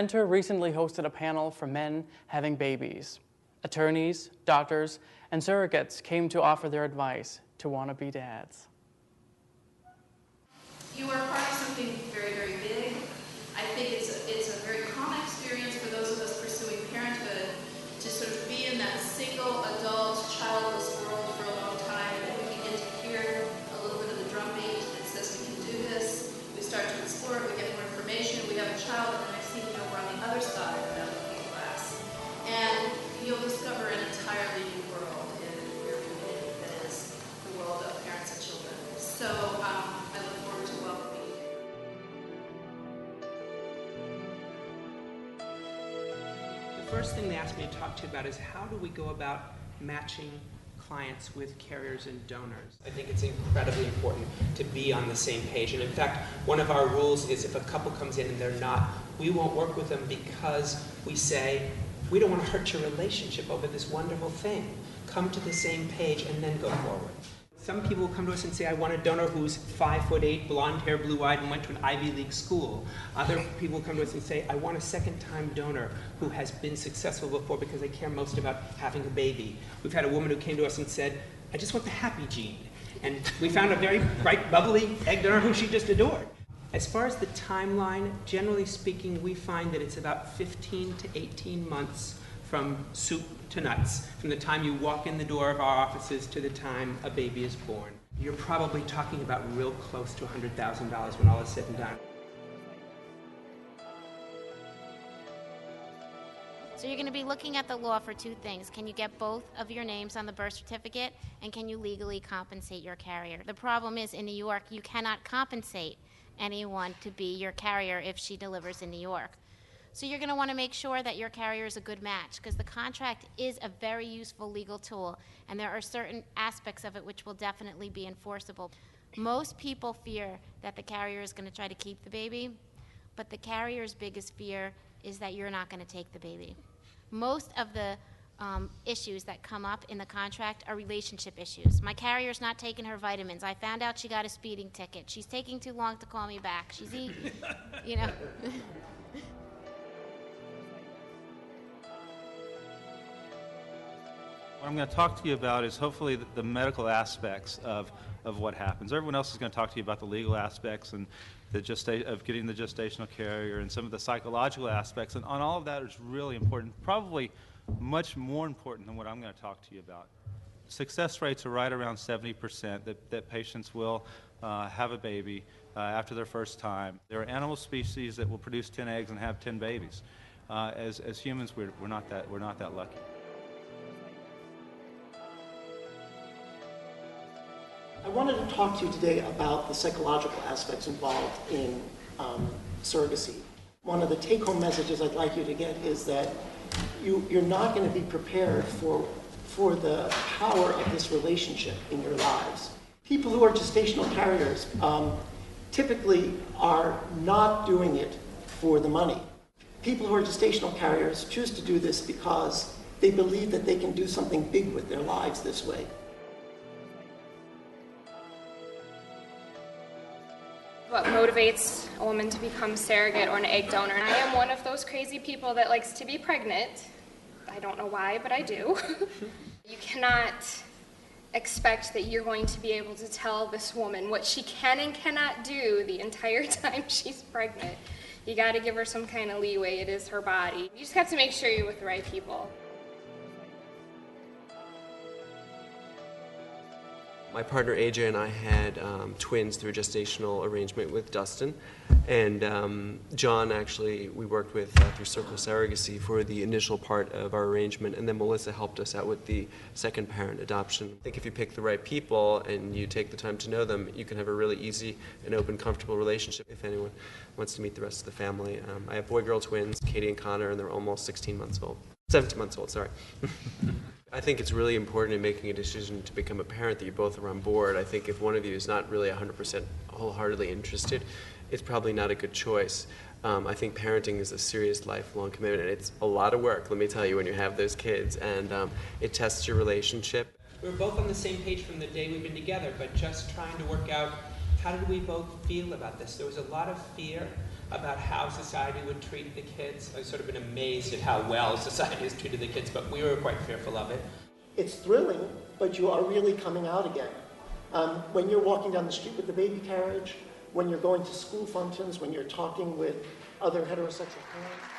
Center recently hosted a panel for men having babies. Attorneys, doctors, and surrogates came to offer their advice to wannabe dads. You are part of something very, very big. I think it's a very common experience for those of us pursuing parenthood to sort of be in that single adult, childless world for a long time, and we begin to hear a little bit of the drumbeat that says we can do this. We start to explore it, we get more information, we have a child, and the next thing you know, we're on the other side of that looking glass. And you'll discover an entirely new world in your community that is the world of parents and children. So I look forward to welcoming you. The first thing they asked me to talk to you about is how do we go about matching clients with carriers and donors. I think it's incredibly important to be on the same page. And in fact, one of our rules is if a couple comes in and they're not, we won't work with them because we say, we don't want to hurt your relationship over this wonderful thing. Come to the same page and then go forward. Some people will come to us and say, I want a donor who's 5'8", blonde hair, blue-eyed, and went to an Ivy League school. Other people come to us and say, I want a second-time donor who has been successful before because they care most about having a baby. We've had a woman who came to us and said, I just want the happy gene. And we found a very bright, bubbly egg donor who she just adored. As far as the timeline, generally speaking, we find that it's about 15 to 18 months from soup to nuts, from the time you walk in the door of our offices to the time a baby is born. You're probably talking about real close to $100,000 when all is said and done. So you're going to be looking at the law for two things. Can you get both of your names on the birth certificate, and can you legally compensate your carrier? The problem is in New York, you cannot compensate anyone to be your carrier if she delivers in New York. So you're going to want to make sure that your carrier is a good match, because the contract is a very useful legal tool, and there are certain aspects of it which will definitely be enforceable. Most people fear that the carrier is going to try to keep the baby, but the carrier's biggest fear is that you're not going to take the baby. Most of the issues that come up in the contract are relationship issues. My carrier's not taking her vitamins. I found out she got a speeding ticket. She's taking too long to call me back. She's eating, you know. What I'm going to talk to you about is hopefully the medical aspects of what happens. Everyone else is going to talk to you about the legal aspects and of getting the gestational carrier and some of the psychological aspects, and on all of that is really important, probably much more important than what I'm going to talk to you about. Success rates are right around 70% that patients will have a baby after their first time. There are animal species that will produce 10 eggs and have 10 babies. As humans, we're not that lucky. I wanted to talk to you today about the psychological aspects involved in surrogacy. One of the take-home messages I'd like you to get is that you're not going to be prepared for the power of this relationship in your lives. People who are gestational carriers typically are not doing it for the money. People who are gestational carriers choose to do this because they believe that they can do something big with their lives this way. What motivates a woman to become surrogate or an egg donor? And I am one of those crazy people that likes to be pregnant. I don't know why, but I do. You cannot expect that you're going to be able to tell this woman what she can and cannot do the entire time she's pregnant. You got to give her some kind of leeway. It is her body. You just have to make sure you're with the right people. My partner AJ and I had twins through a gestational arrangement with Dustin, and John actually we worked with through Surrogacy for the initial part of our arrangement, and then Melissa helped us out with the second parent adoption. I think if you pick the right people and you take the time to know them, you can have a really easy and open, comfortable relationship if anyone wants to meet the rest of the family. I have boy-girl twins, Katie and Connor, and they're almost 17 months old, sorry. I think it's really important in making a decision to become a parent that you both are on board. I think if one of you is not really 100% wholeheartedly interested, it's probably not a good choice. I think parenting is a serious lifelong commitment, and it's a lot of work, let me tell you, when you have those kids, and it tests your relationship. We're both on the same page from the day we've been together, but just trying to work out how did we both feel about this. There was a lot of fear about how society would treat the kids. I've sort of been amazed at how well society has treated the kids, but we were quite fearful of it. It's thrilling, but you are really coming out again. When you're walking down the street with the baby carriage, when you're going to school functions, when you're talking with other heterosexual parents.